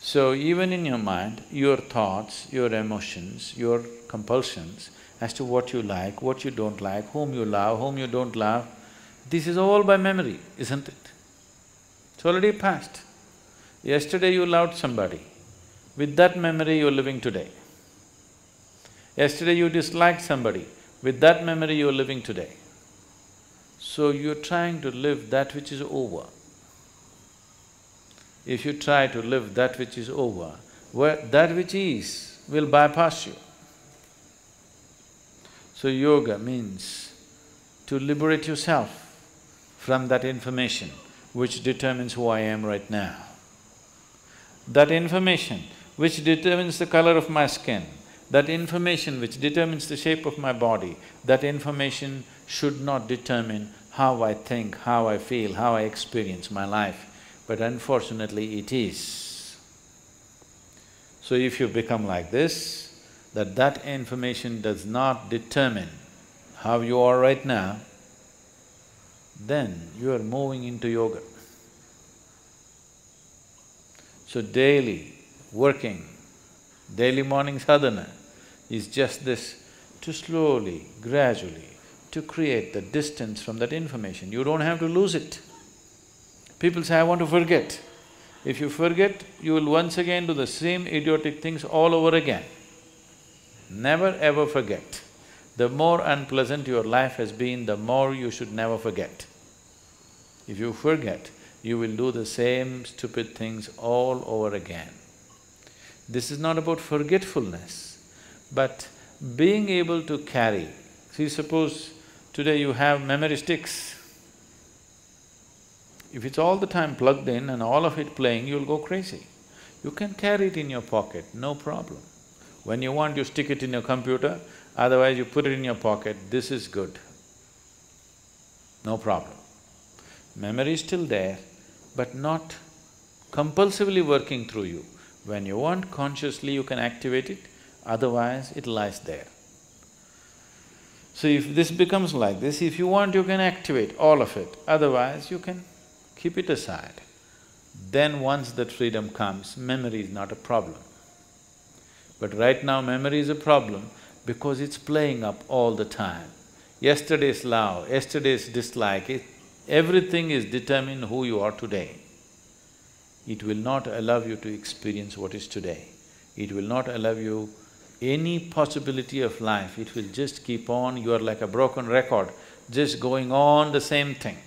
So even in your mind, your thoughts, your emotions, your compulsions as to what you like, what you don't like, whom you love, whom you don't love, this is all by memory, isn't it? It's already past. Yesterday you loved somebody, with that memory you're living today. Yesterday you disliked somebody, with that memory you're living today. So you're trying to live that which is over. If you try to live that which is over, that which is will bypass you. So yoga means to liberate yourself from that information which determines who I am right now. That information which determines the color of my skin, that information which determines the shape of my body, that information should not determine how I think, how I feel, how I experience my life, but unfortunately it is. So if you become like this, that information does not determine how you are right now, then you are moving into yoga. So daily working, daily morning sadhana is just this, to slowly, gradually, to create the distance from that information. You don't have to lose it. People say, I want to forget. If you forget, you will once again do the same idiotic things all over again. Never ever forget. The more unpleasant your life has been, the more you should never forget. If you forget, you will do the same stupid things all over again. This is not about forgetfulness, but being able to carry. See, suppose today you have memory sticks. If it's all the time plugged in and all of it playing, you'll go crazy. You can carry it in your pocket, no problem. When you want, you stick it in your computer, otherwise you put it in your pocket, this is good. No problem. Memory is still there, but not compulsively working through you. When you want, consciously you can activate it, otherwise it lies there. So if this becomes like this, if you want, you can activate all of it, otherwise you can keep it aside. Then once that freedom comes, memory is not a problem. But right now memory is a problem because it's playing up all the time. Yesterday's love, yesterday's dislike, everything is determining who you are today. It will not allow you to experience what is today. It will not allow you any possibility of life, it will just keep on, you are like a broken record, just going on the same thing.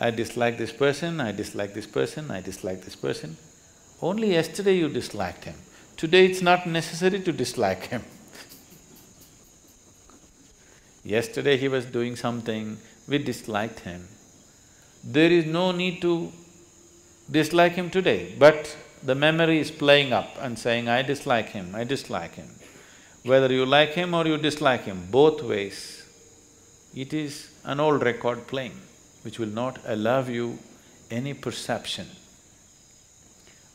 I dislike this person, I dislike this person, I dislike this person. Only yesterday you disliked him. Today it's not necessary to dislike him. Yesterday he was doing something, we disliked him. There is no need to dislike him today, but the memory is playing up and saying, I dislike him, I dislike him. Whether you like him or you dislike him, both ways, it is an old record playing, which will not allow you any perception.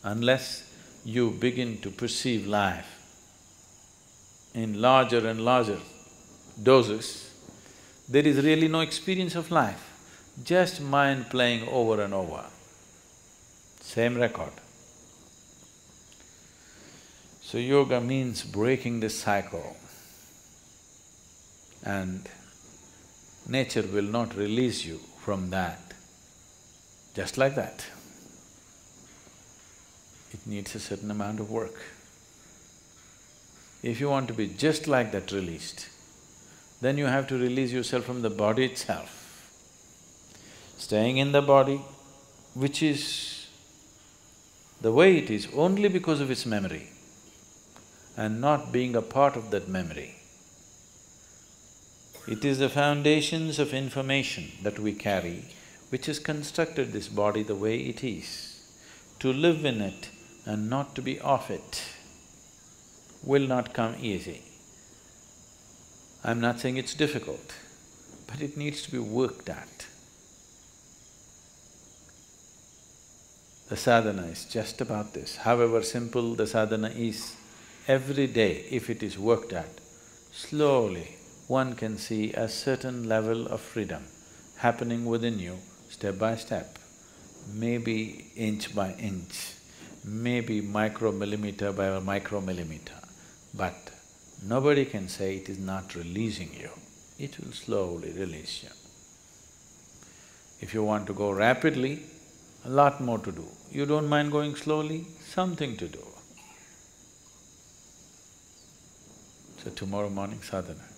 Unless you begin to perceive life in larger and larger doses, there is really no experience of life, just mind playing over and over, same record. So yoga means breaking this cycle, and nature will not release you from that, just like that. It needs a certain amount of work. If you want to be just like that released, then you have to release yourself from the body itself. Staying in the body, which is the way it is only because of its memory, and not being a part of that memory. It is the foundations of information that we carry which has constructed this body the way it is. To live in it and not to be off it will not come easy. I'm not saying it's difficult, but it needs to be worked at. The sadhana is just about this. However simple the sadhana is, every day if it is worked at, slowly one can see a certain level of freedom happening within you, step by step, maybe inch by inch. maybe micromillimeter by a micromillimeter, but nobody can say it is not releasing you. It will slowly release you. If you want to go rapidly, a lot more to do. You don't mind going slowly, something to do. So tomorrow morning sadhana.